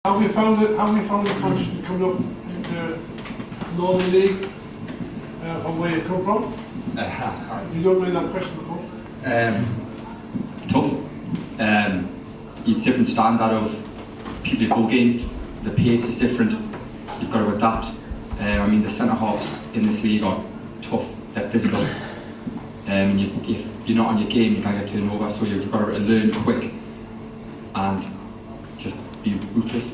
How have you found it? How have you found the transition coming up into Northern League from where you come from? You don't mind that question before? Tough. It's different standard of people you go against. The pace is different. You've got to adapt. I mean, the centre halves in this league are tough. They're physical. If you're not on your game, you can't get turned over. So you've got to learn quick and just be ruthless.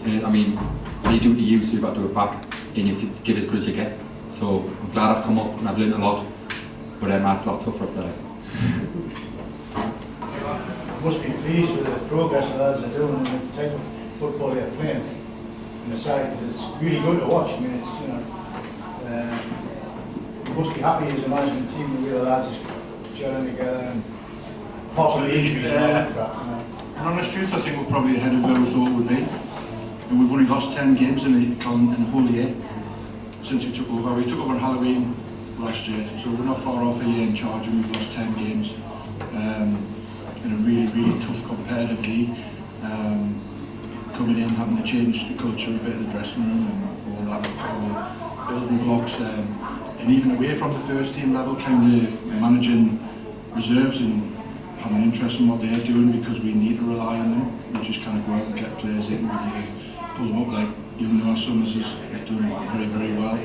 I mean, they do it to you, so you've got to do it back, and you have to give as good as you get. So I'm glad I've come up and I've learned a lot, but it's a lot tougher up there. You must be pleased with the progress the lads are doing and the type of football they're playing in the side, because it's really good to watch. I mean, it's, you know, you must be happy as a management team the way the lads is gelling together and possibly injuries and all like that. You know. In honest truth, I think we're probably ahead of where we thought we'd be. And we've only lost 10 games in the whole year since we took over. We took over on Halloween last year, so we're not far off a year in charge, and we've lost 10 games in a really, really tough competitive league. Coming in, having to change the culture a bit of the dressing room and all that, all building blocks, and even away from the first team level, kind of managing reserves and having an interest in what they're doing, because we need to rely on them. We just kind of go out and get players in, we need to pull them up, like even though our Summers is doing very, very well.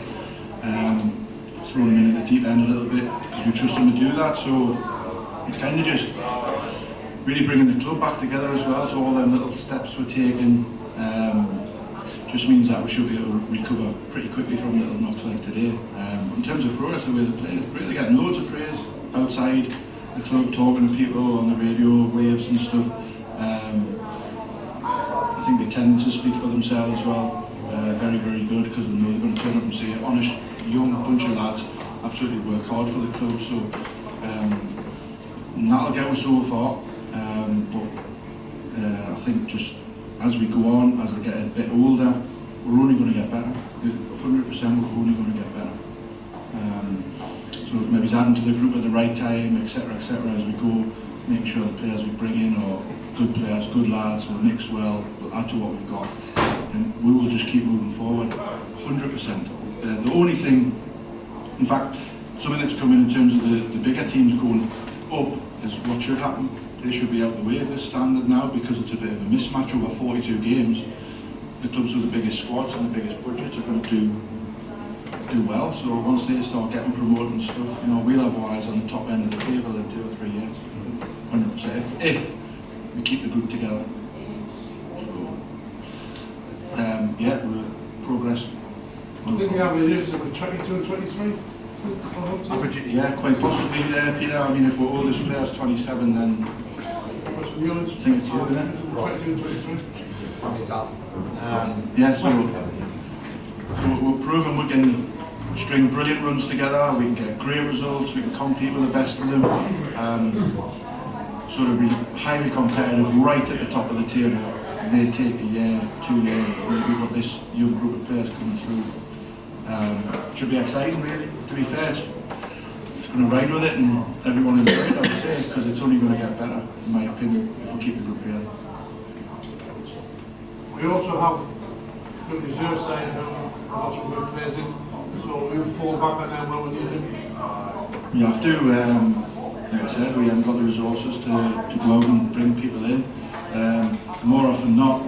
Throw them in at the deep end a little bit, because we trust them to do that. So it's kind of just really bringing the club back together as well. So all them little steps we're taking just means that we should be able to recover pretty quickly from little knocks like today. In terms of progress, the way they're playing, really getting loads of praise outside the club, talking to people on the radio waves and stuff. I think they tend to speak for themselves as well. Very, very good, because they know they're going to turn up and see an honest young bunch of lads absolutely work hard for the club. So that'll get us so far. But I think just as we go on, as they get a bit older, we're only going to get better. 100% we're only going to get better. So maybe it's adding to the group at the right time, etc., as we go, making sure the players we bring in are good players, good lads, will mix well, will add to what we've got, and we will just keep moving forward, 100%. The only thing, in fact, something that's coming in terms of the bigger teams going up is what should happen. They should be out the way of this standard now, because it's a bit of a mismatch over 42 games. The clubs with the biggest squads and the biggest budgets are going to do well. So once they start getting promoted and stuff, you know, we'll have our eyes on the top end of the table in 2 or 3 years. 100%. If we keep the group together. So yeah, we'll progress. I think the average is 22 and 23. Average, yeah, quite possibly, Peter. I mean, if we're oldest players 27, then I think it's you, isn't it? 22 and 23. Yeah, so we're proving we can string brilliant runs together, we can get great results, we can compete with the best of them, sort of be highly competitive right at the top of the table. It may take a year, 2 years, we've got this young group of players coming through. It should be exciting, really, to be fair. Just going to ride with it and everyone enjoy it, I would say, because it's only going to get better, in my opinion, if we keep the group together. We also have good reserve side and lots of good players in, so we'll fall back on them when we need them. You have to, like I said, we haven't got the resources to go out and bring people in. More often than not,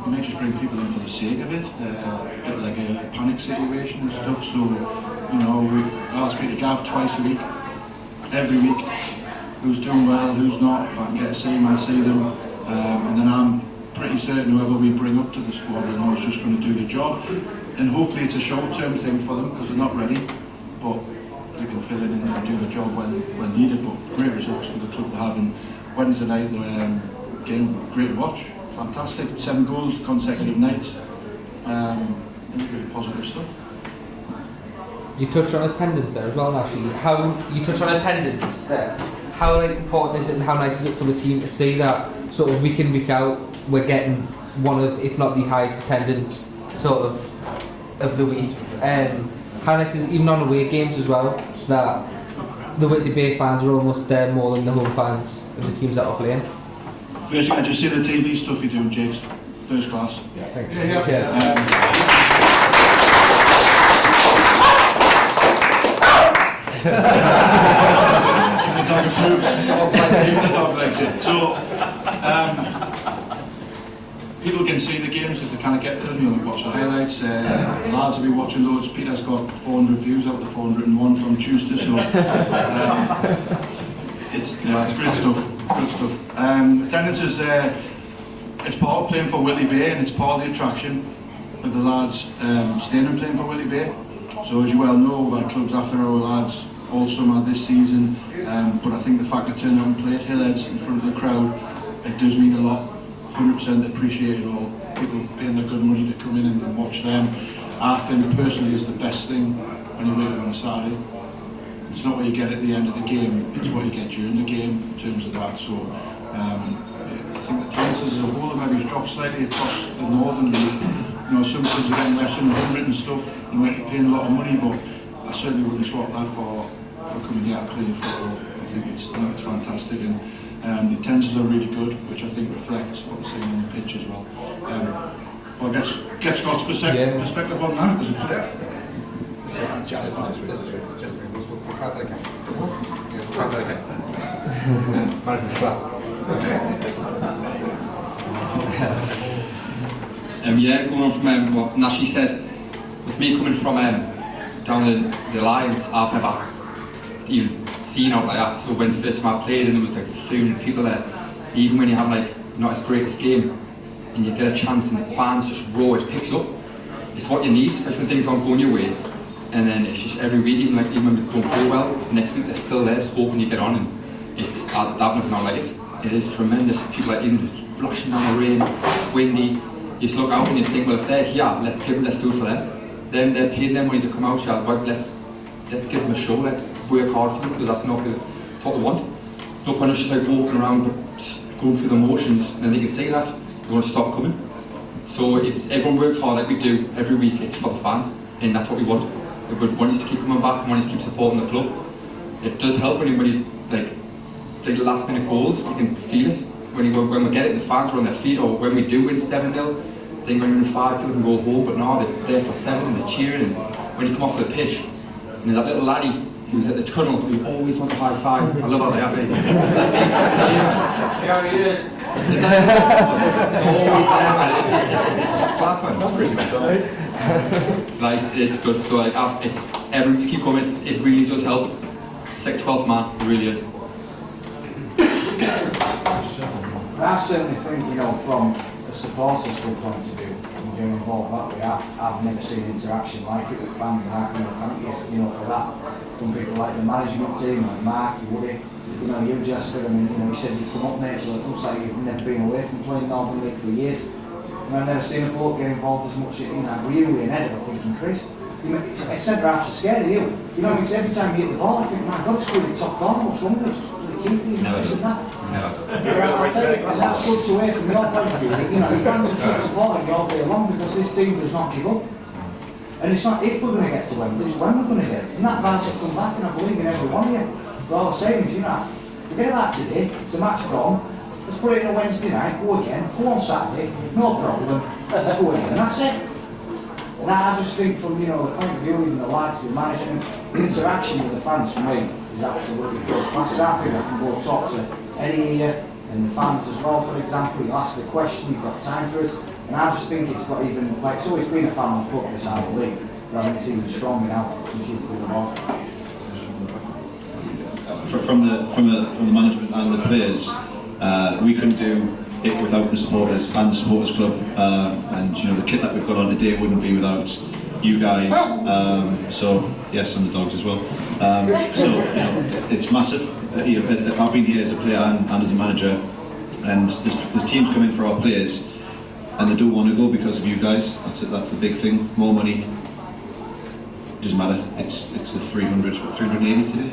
we may just bring people in for the sake of it, a bit like a panic situation and stuff. So, you know, I'll speak to Gav twice a week, every week, who's doing well, who's not. If I can get to see them, I'll see them. And then I'm pretty certain whoever we bring up to the squad, I know is just going to do the job. And hopefully it's a short-term thing for them, because they're not ready, but they can fill in and do the job when needed. But great results for the club to have. And Wednesday night, game great to watch, fantastic, 7 goals consecutive nights. Really positive stuff. You touched on attendance there as well, actually. You touched on attendance there. How important is it and how nice is it for the team to see that sort of week in, week out, we're getting one of, if not the highest attendance sort of the week. How nice is it even on away games as well, so that the Whitley Bay fans are almost there more than the home fans of the teams that are playing? First thing, I just see the TV stuff you're doing, Jake's first class. Yeah, thank you. Yeah, Cheers. The dog approves. The dog likes it. So, people can see the games if they can't get to them. You know, watch the highlights. The lads will be watching loads. Peter's got 400 views out of the 401 from Tuesday, so it's great stuff. Good stuff. Attendance is it's part of playing for Whitley Bay, and it's part of the attraction of the lads staying and playing for Whitley Bay. So as you well know, we've had clubs after our lads all summer this season, but I think the fact that turning out and play at Hillheads in front of the crowd, it does mean a lot. 100% appreciate it all. People paying their good money to come in and watch them. I think personally is the best thing when you're working on a Saturday. It's not what you get at the end of the game, it's what you get during the game in terms of that. So I think the chances as a whole have maybe dropped slightly across the northern league. You know, some clubs are getting less than 100 and stuff, you might be paying a lot of money, but I certainly wouldn't swap that for coming here to play football. I think it's fantastic, and the attendances are really good, which I think reflects what we're seeing on the pitch as well. Well, get Scott's perspective on that as a player. Yeah, going on from what Nash said, with me coming from down the Lions, I've never even seen out like that. So when first time I played, and it was like soon people there, even when you have like not as great a game and you get a chance and the fans just roar, it picks up. It's what you need, especially when things aren't going your way. And then it's just every week, even when we don't play well, next week they're still there, just hoping you get on. And it's I've never known like it. It is tremendous. People are even splashing down the rain, it's windy. You just look out and you think, well, if they're here, let's do it for them. They're paying them money to come out here, but let's give them a show. Let's work hard for them, because that's what they want. No point of just like walking around but just going through the motions, and they can see that they want to stop coming. So if everyone works hard like we do every week, it's for the fans, and that's what we want. If we want you to keep coming back, we want you to keep supporting the club. It does help when you like the last minute goals. You can feel it when we get it. The fans are on their feet, or when we do win 7-0. Then when you're in 5, people can go home, but now they're there for 7 and they're cheering. And when you come off the pitch, and there's that little laddie who's at the tunnel who always wants a high five. I love how they have it. Yeah, he is. It's nice, it's good. So like, it's everyone to keep coming. It really does help. It's like 12th man, it really is. I certainly think, you know, from a supporters club point of view, and getting involved that way, I've never seen interaction like it with fans, and I can thank you know, for that. From people like the management team, like Marc, Woody, you know, you Jasper, I mean, you know, you said you'd come up next, but it looks like you've never been away from playing Northern League for years. And I've never seen a bloke get involved as much, you know, really and Ed, I thinking, Chris, you know, it's centre half's are scared of you. You know, because every time you hit the ball, I think, my God, it's going to top corner, what's wrong with us? Never This and that. Never. I'll tell you, because that's good away from your point of view. You know, your fans are keep supporting you all day long, because this team does not give up. And it's not if we're going to get to Wembley, it's when we're going to get it. And that vibes have come back, and I believe in every one of you. But all the same as, you know, forget about today, it's a match gone. Let's put it in a Wednesday night, go again, go on Saturday, no problem, let's go again, and that's it. And I just think from, you know, the point of view, even the lads, the management, the interaction with the fans for me is absolutely first class. I think I can go talk to any here, and the fans as well, for example, you ask the question, you've got time for us, and I just think it's got even, like, it's always been a family club this I believe, but I think it's even stronger now since you've come along. From the management and the players, we couldn't do it without the supporters and the supporters club, and you know, the kit that we've got on today wouldn't be without you guys. So yes, and the dogs as well. So you know, it's massive. You know, I've been here as a player and as a manager, and there's teams coming for our players, and they don't want to go because of you guys. That's the big thing. More money. Doesn't matter. It's the 380 today.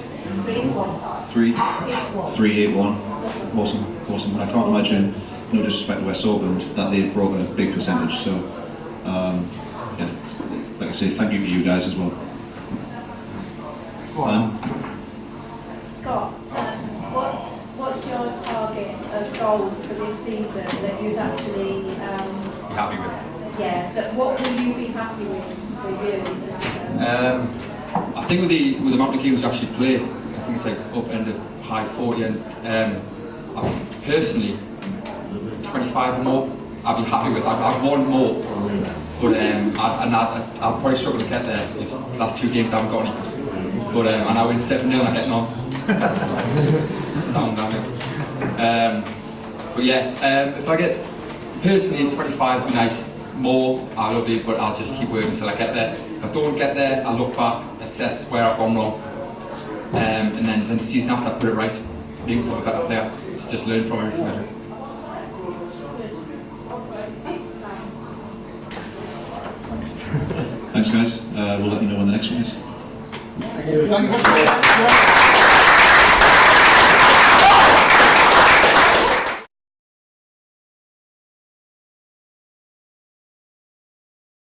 381. Awesome. I can't imagine, no disrespect to West Auckland, that they've brought a big percentage. So, yeah, like I say, thank you to you guys as well. Scott, what's your target of goals goals for this season that you'd actually, Be happy with. yeah, that what will you be happy with you? I think with the amount of games we actually play, I think it's like up end of high 40, and I personally 25 or more I'd be happy with. I'd want more, but I'd probably struggle to get there if the last 2 games I haven't got any. But and I win 7-0 and I'm getting on. Sound damn it. But yeah, if I get personally 25 would be nice. More, I love it, but I'll just keep working until I get there. If I don't get there, I'll look back, assess where I've gone wrong, and then the season after I put it right, make myself a better player. Just learn from everything I do. Thanks guys, we'll let you know when the next one is. Thank you.